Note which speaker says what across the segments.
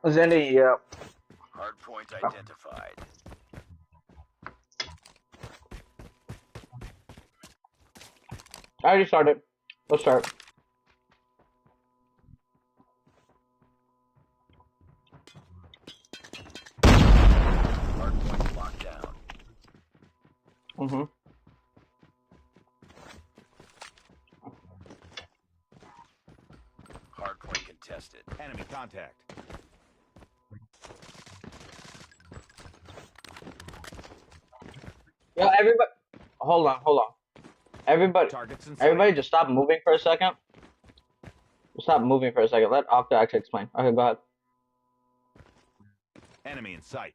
Speaker 1: Zendy, yeah.
Speaker 2: Hardpoint identified.
Speaker 1: I already started. Let's start.
Speaker 2: Hardpoint locked down.
Speaker 1: Mm-hmm.
Speaker 2: Hardpoint contested.
Speaker 3: Enemy contact.
Speaker 1: Yeah, everybody. Hold on, hold on. Everybody,
Speaker 3: Targets in sight.
Speaker 1: everybody, just stop moving for a second. Just stop moving for a second. Let Octa actually explain. Okay, go ahead.
Speaker 3: Enemy in sight.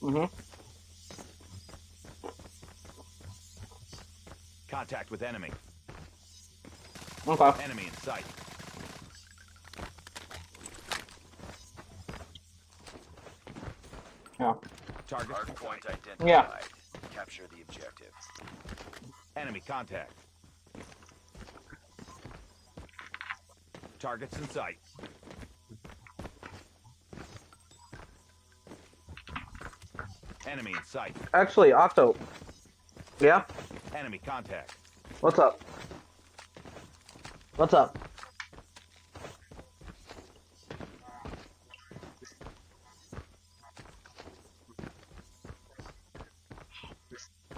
Speaker 1: Mm-hmm.
Speaker 3: Contact with enemy.
Speaker 1: Okay.
Speaker 3: Enemy in sight.
Speaker 1: Yeah.
Speaker 3: Target.
Speaker 2: Hardpoint identified.
Speaker 1: Yeah.
Speaker 2: Capture the objective.
Speaker 3: Enemy contact. Targets in sight. Enemy in sight.
Speaker 1: Actually, Octo. Yeah.
Speaker 3: Enemy contact.
Speaker 1: What's up? What's up?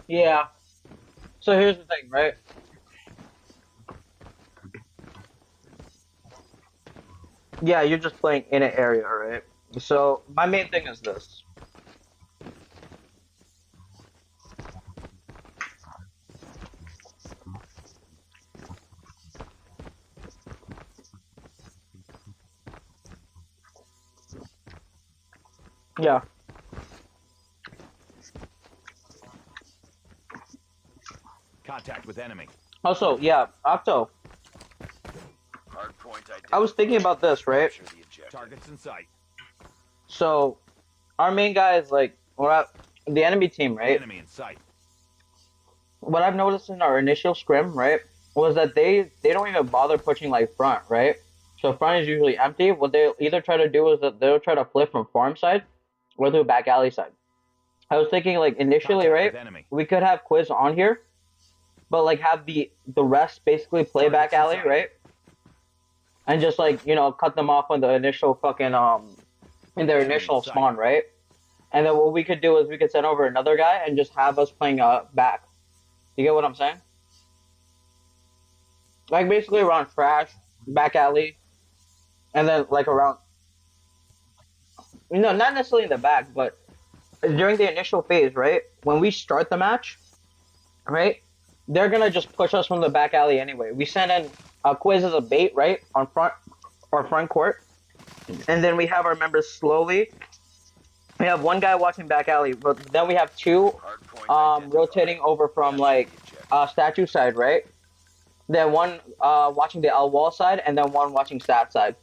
Speaker 1: Yeah. So here's the thing, right? Yeah, you're just playing in an area, right? So my main thing is this. Yeah.
Speaker 3: Contact with enemy.
Speaker 1: Also, yeah, Octo.
Speaker 2: Hardpoint identified.
Speaker 1: I was thinking about this, right?
Speaker 2: Capture the objective.
Speaker 3: Targets in sight.
Speaker 1: So our main guy is like, we're at the enemy team, right?
Speaker 3: Enemy in sight.
Speaker 1: What I've noticed in our initial scrim, right, was that they don't even bother pushing like front, right? So front is usually empty. What they either try to do is that they'll try to flip from farm side or through back alley side. I was thinking like initially,
Speaker 3: Contact
Speaker 1: right,
Speaker 3: with enemy.
Speaker 1: we could have quiz on here, but like have the rest basically play back
Speaker 3: Targets in
Speaker 1: alley,
Speaker 3: sight.
Speaker 1: right? And just like, you know, cut them off on the initial fucking in their
Speaker 3: Enemy in
Speaker 1: initial
Speaker 3: sight.
Speaker 1: spawn, right? And then what we could do is we could send over another guy and just have us playing back. You get what I'm saying? Like basically around trash, back alley, and then like around, you know, not necessarily in the back, but during the initial phase, right? When we start the match, right? They're gonna just push us from the back alley anyway. We send in a quiz as a bait, right? On front or front court. And then we have our members slowly. We have one guy watching back alley, but then we have two
Speaker 2: Hardpoint identified.
Speaker 1: rotating over from
Speaker 2: Capture
Speaker 1: like
Speaker 2: the objective.
Speaker 1: statue side, right? Then one watching the L wall side, and then one watching stat side.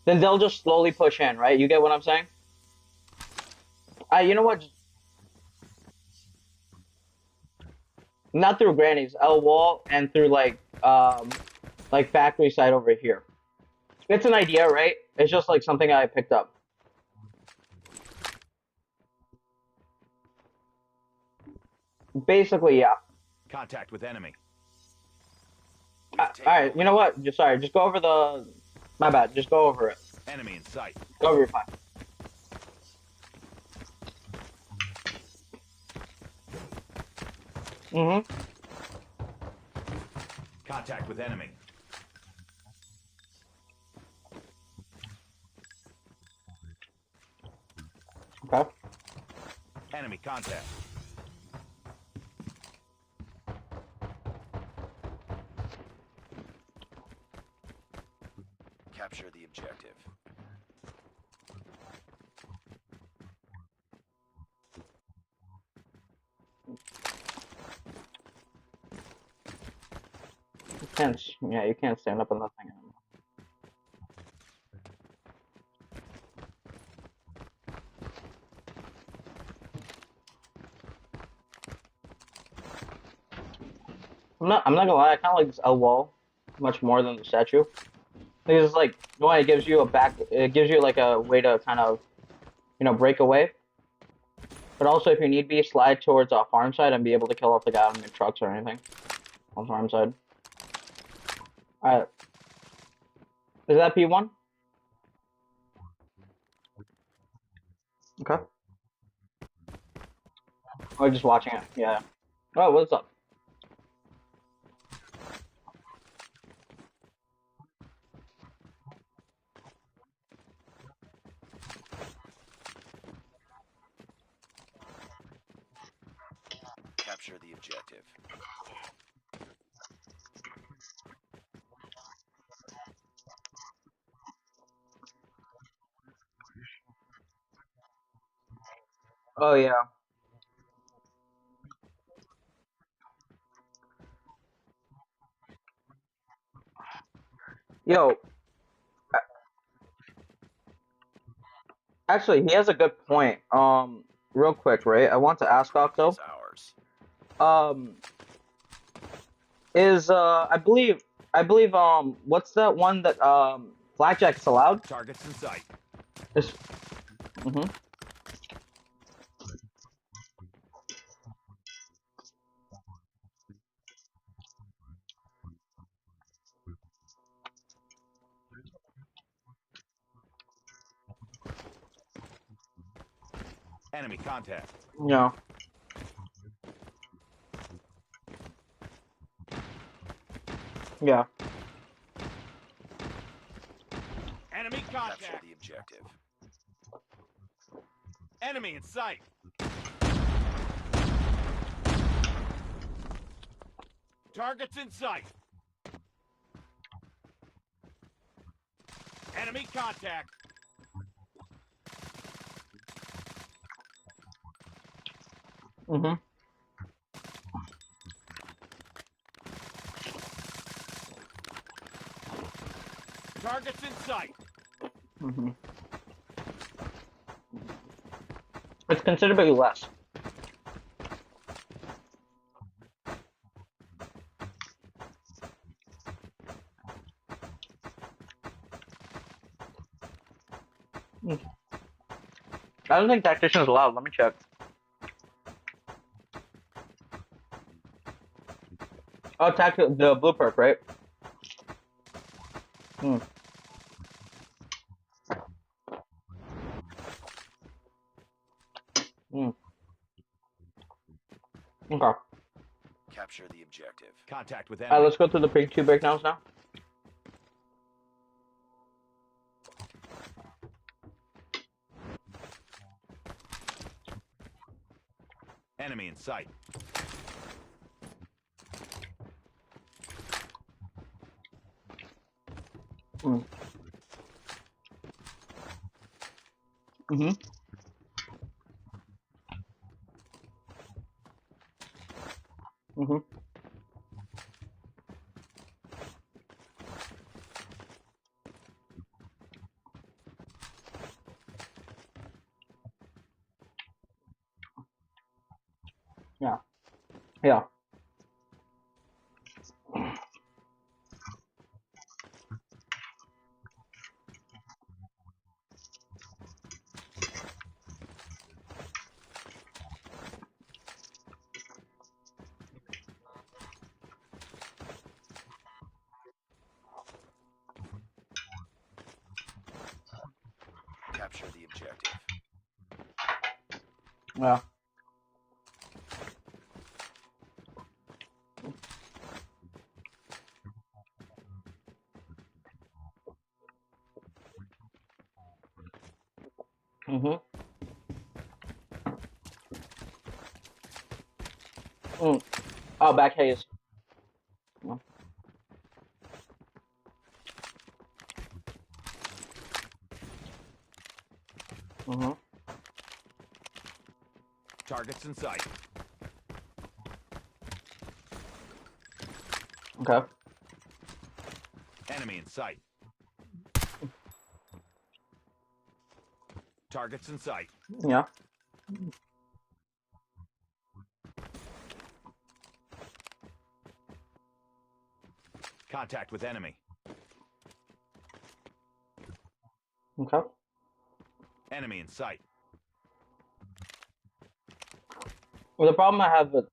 Speaker 1: Then they'll just slowly push in, right? You get what I'm saying? You know what? Not through grannies, L wall, and through like factory side over here. It's an idea, right? It's just like something I picked up. Basically, yeah.
Speaker 3: Contact with enemy.
Speaker 2: We've
Speaker 1: All
Speaker 2: taken
Speaker 1: right, you know what? Just go over the. My bad. Just go over it.
Speaker 3: Enemy in sight.
Speaker 1: Go over your plan. Mm-hmm.
Speaker 3: Contact with enemy.
Speaker 1: Okay.
Speaker 3: Enemy contact.
Speaker 2: Capture the objective.
Speaker 1: You can't. Yeah, you can't stand up on that thing anymore. I'm not gonna lie, I kind of like this L wall much more than the statue. Because it's like one, it gives you a it gives you like a way to kind of break away. But also, if you need be, slide towards a farm side and be able to kill off the guy on your trucks or anything on farm side. All right, is that P1? Okay. Or just watching it? Yeah. Oh, what's up?
Speaker 2: Capture the objective.
Speaker 1: Oh yeah. Yo, actually, he has a good point. Real quick, right? I want to ask off
Speaker 2: Is
Speaker 1: though.
Speaker 2: ours.
Speaker 1: Um, is I believe what's that one that blackjack is allowed?
Speaker 3: Targets in sight.
Speaker 1: Is mm-hmm.
Speaker 3: Enemy contact.
Speaker 1: Yeah. Yeah.
Speaker 3: Enemy
Speaker 2: Capture
Speaker 3: contact.
Speaker 2: the objective.
Speaker 3: Enemy in sight. Targets in sight. Enemy contact.
Speaker 1: Mm-hmm.
Speaker 3: Targets in sight.
Speaker 1: Mm-hmm. It's considerably less. Mm. I don't think tactician is allowed. Let me check. Oh, the blue perk, right? Mm. Mm. Okay.
Speaker 2: Capture the objective.
Speaker 3: Contact with
Speaker 1: All right,
Speaker 3: enemy.
Speaker 1: let's go through the big two breakdowns now.
Speaker 3: Enemy in sight.
Speaker 1: Mm. Mm-hmm. Mm-hmm. Yeah. Yeah.
Speaker 2: Capture the objective.
Speaker 1: Yeah. Mm-hmm. Mm. Oh, back haze. Mm-hmm.
Speaker 3: Targets in sight.
Speaker 1: Okay.
Speaker 3: Enemy in sight. Targets in sight.
Speaker 1: Yeah.
Speaker 3: Contact with enemy.
Speaker 1: Okay.
Speaker 3: Enemy in sight.
Speaker 1: Well, the problem I have with,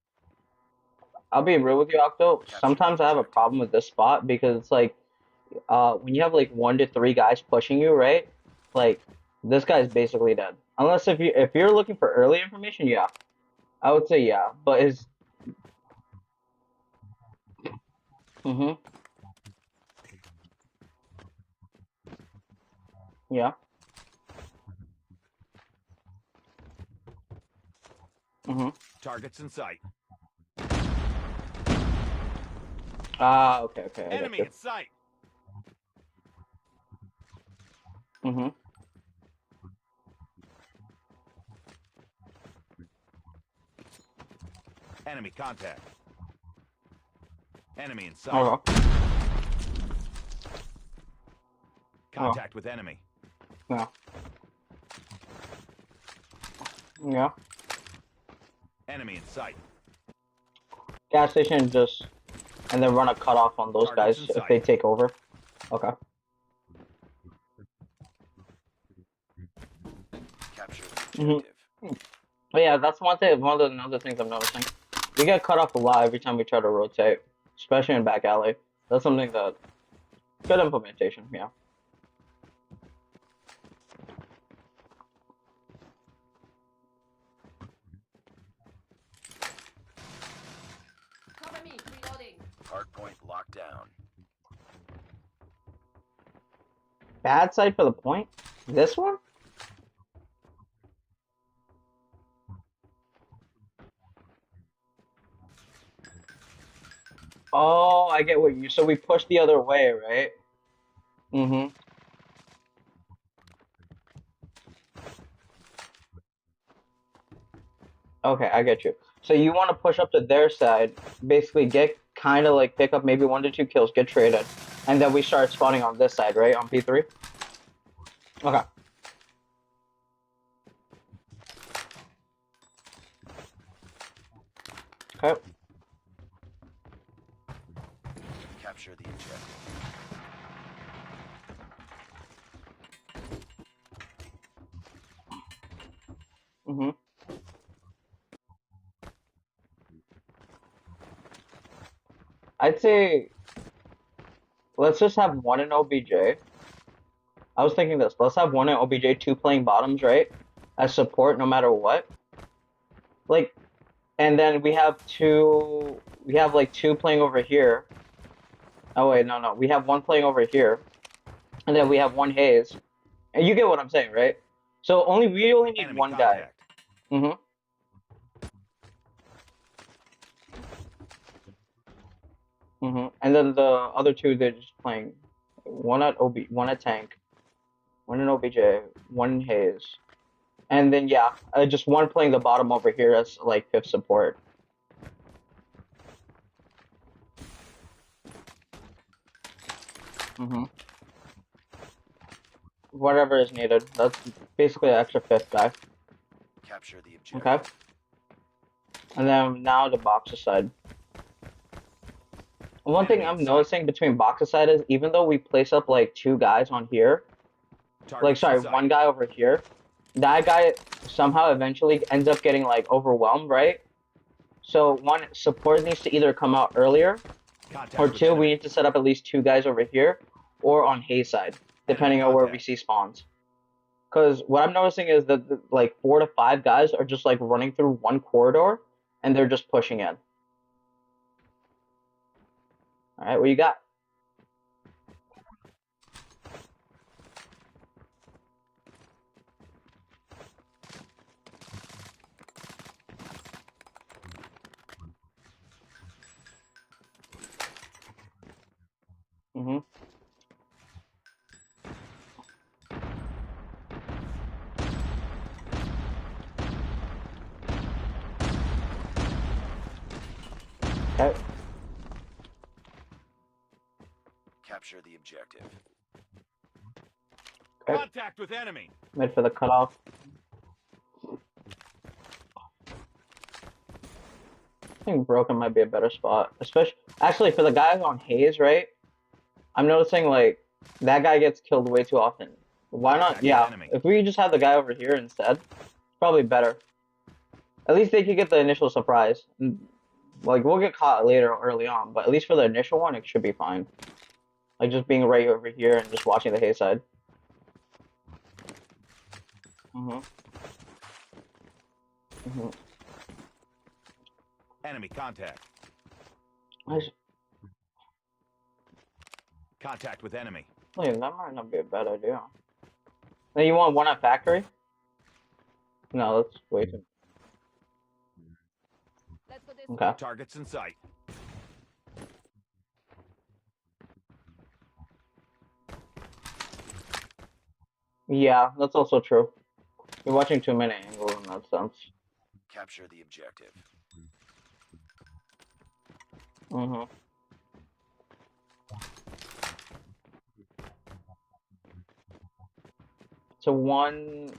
Speaker 1: I'll be real with you, Octo.
Speaker 2: Capture
Speaker 1: Sometimes
Speaker 2: the
Speaker 1: I have a
Speaker 2: objective.
Speaker 1: problem with this spot because it's like, when you have like 1 to 3 guys pushing you, right? Like, this guy's basically dead. Unless if you're looking for early information, yeah, I would say yeah. But his, mhm, yeah, mhm.
Speaker 3: Targets in sight.
Speaker 1: Ah, okay, okay, I got
Speaker 3: Enemy
Speaker 1: you.
Speaker 3: in sight.
Speaker 1: Mhm.
Speaker 3: Enemy contact. Enemy in sight.
Speaker 1: Okay.
Speaker 3: Contact with enemy.
Speaker 1: Yeah. Yeah.
Speaker 3: Enemy in sight.
Speaker 1: Gas station just, and then run a cutoff on those
Speaker 3: Targets
Speaker 1: guys
Speaker 3: in
Speaker 1: if they
Speaker 3: sight.
Speaker 1: take over. Okay.
Speaker 2: Capture the
Speaker 1: Mhm.
Speaker 2: objective.
Speaker 1: But yeah, that's one thing. One of the other things I'm noticing. We get cut off a lot every time we try to rotate, especially in back alley. That's something that good implementation. Yeah.
Speaker 4: Cover me, reloading.
Speaker 2: Hardpoint locked down.
Speaker 1: Bad side for the point. This one. Oh, I get what you. So we push the other way, right? Mm-hmm. Okay, I get you. So you want to push up to their side, basically get kind of like pick up maybe 1 to 2 kills, get traded, and then we start spawning on this side, right? On P3. Okay. Okay.
Speaker 2: Capture the objective.
Speaker 1: Mm-hmm. I'd say let's just have one in OBJ. I was thinking this. Let's have one in OBJ, two playing bottoms, right? As support, no matter what. Like, and then we have two. We have like two playing over here. Oh wait, no, no. We have one playing over here, and then we have one Hayes. And you get what I'm saying, right? So we only need
Speaker 3: Enemy
Speaker 1: one guy.
Speaker 3: contact.
Speaker 1: Mm-hmm. Mm-hmm. And then the other two, they're just playing one at one at tank, one in OBJ, one in Hayes, and then yeah, just one playing the bottom over here as like fifth support. Mm-hmm. Whatever is needed. That's basically an extra fifth guy.
Speaker 2: Capture the objective.
Speaker 1: Okay. And then now the boxer side. One thing
Speaker 3: Enemy
Speaker 1: I'm
Speaker 3: in sight.
Speaker 1: noticing between boxer side is even though we place up like two guys on here, like
Speaker 3: Targets
Speaker 1: sorry,
Speaker 3: in sight.
Speaker 1: one guy over here, that guy somehow eventually ends up getting like overwhelmed, right? So one support needs to either come out earlier,
Speaker 3: Contact
Speaker 1: or
Speaker 3: with
Speaker 1: two, we
Speaker 3: enemy.
Speaker 1: need to set up at least two guys over here, or on Hayes side, depending on where we
Speaker 3: contact.
Speaker 1: see spawns. Because what I'm noticing is that like 4 to 5 guys are just like running through one corridor, and they're just pushing in. All right, what you got? Mm-hmm. Okay.
Speaker 2: Capture the objective.
Speaker 1: Okay.
Speaker 3: Contact with enemy.
Speaker 1: Mid for the cutoff. I think broken might be a better spot, especially actually for the guys on Hayes, right? I'm noticing like that guy gets killed way too often. Why not?
Speaker 3: Contact with
Speaker 1: Yeah,
Speaker 3: enemy.
Speaker 1: if we just have the guy over here instead, it's probably better. At least they could get the initial surprise. Like we'll get caught later early on, but at least for the initial one, it should be fine. Like just being right over here and just watching the hay side. Mhm. Mhm.
Speaker 3: Enemy contact.
Speaker 1: I
Speaker 3: Contact with enemy.
Speaker 1: that might not be a bad idea. Now you want one at factory? No, that's way too.
Speaker 4: Let's go this
Speaker 1: Okay.
Speaker 3: Targets in sight.
Speaker 1: Yeah, that's also true. You're watching too many angles in that sense.
Speaker 2: Capture the objective.
Speaker 1: Mhm. So one,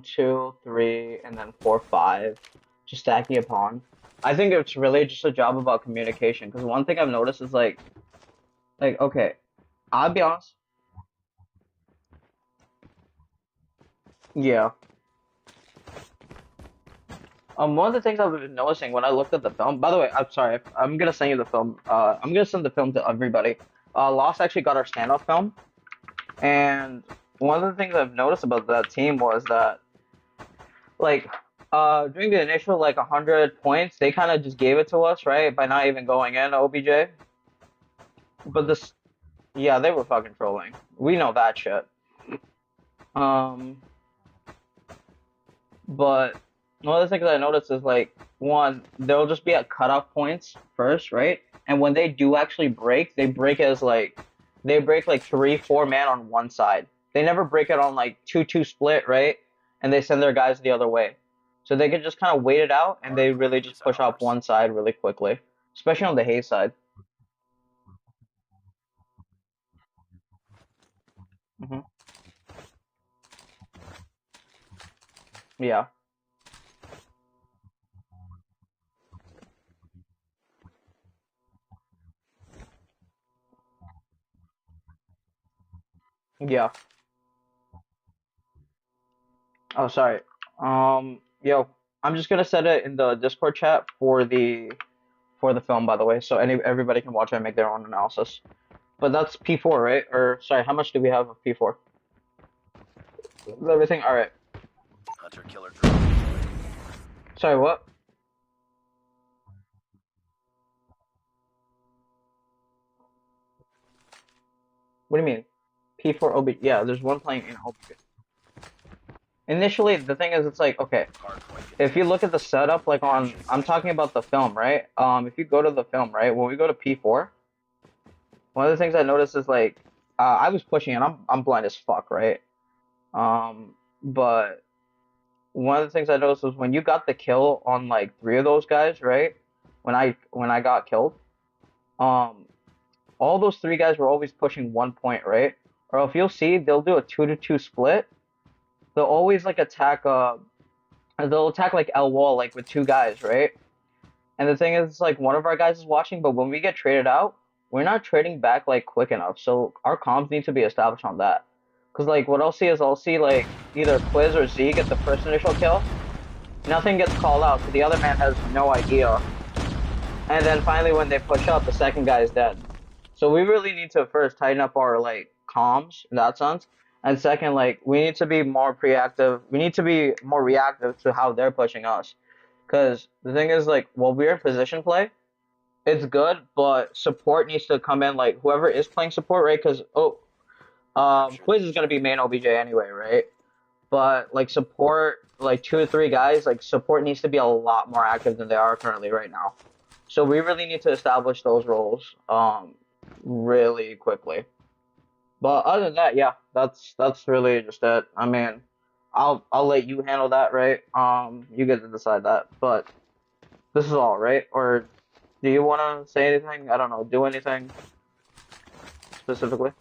Speaker 1: two, three, and then four, five, just stacking upon. I think it's really just a job about communication. Because one thing I've noticed is like okay, I'll be honest. Yeah. One of the things I've been noticing when I looked at the film. By the way, I'm sorry. I'm gonna send you the film. I'm gonna send the film to everybody. Lost actually got our standoff film, and one of the things I've noticed about that team was that like during the initial like 100 points, they kind of just gave it to us, right, by not even going in OBJ. But this, yeah, they were fucking trolling. We know that shit. Um, but one of the things I noticed is like one, they'll just be at cutoff points first, right? And when they do actually break, they break as like they break like three, four man on one side. They never break it on like 2-2 split, right? And they send their guys the other way. So they could just kind of wait it out and they really
Speaker 2: Hardpoint
Speaker 1: just
Speaker 2: is
Speaker 1: push off
Speaker 2: ours.
Speaker 1: one side really quickly, especially on the hay side. Hmm. Yeah, yeah. Oh, sorry. Yo, I'm just gonna set it in the Discord chat for the film, by the way, so everybody can watch it and make their own analysis. But that's P4, right? Or sorry, how much do we have of P4? Everything. All right.
Speaker 2: Hunter killer drone deployed.
Speaker 1: Sorry, what? What do you mean? P4 OB? Yeah, there's one playing in OB. Initially, the thing is, it's like okay,
Speaker 2: Hardpoint
Speaker 1: if you look at
Speaker 2: contested.
Speaker 1: the setup, like on,
Speaker 3: Capture the
Speaker 1: I'm talking
Speaker 3: objective.
Speaker 1: about the film, right? If you go to the film, right, when we go to P4, one of the things I noticed is like, I was pushing and I'm blind as fuck, right? But one of the things I noticed was when you got the kill on like three of those guys, right? When I got killed, um, all those three guys were always pushing 1 point, right? Or if you'll see, they'll do a 2-2 split. They'll always like attack they'll attack like L wall like with two guys, right? And the thing is, like one of our guys is watching, but when we get traded out, we're not trading back like quick enough. So our comms need to be established on that. Cause like what I'll see is I'll see like either Quiz or Z get the first initial kill. Nothing gets called out, so the other man has no idea. And then finally when they push up, the second guy is dead. So we really need to first tighten up our like comms in that sense. And second, like we need to be more proactive. We need to be more reactive to how they're pushing us. Because the thing is, like, while we're in position play, it's good, but support needs to come in. Like, whoever is playing support, right? Because
Speaker 2: Capture the
Speaker 1: Quiz is gonna be
Speaker 2: objective.
Speaker 1: main OBJ anyway, right? But like support, like 2 or 3 guys, like support needs to be a lot more active than they are currently right now. So we really need to establish those roles, really quickly. But other than that, yeah, that's really just it. I mean, I'll let you handle that, right? You get to decide that. But this is all, right? Or do you want to say anything? I don't know. Do anything specifically?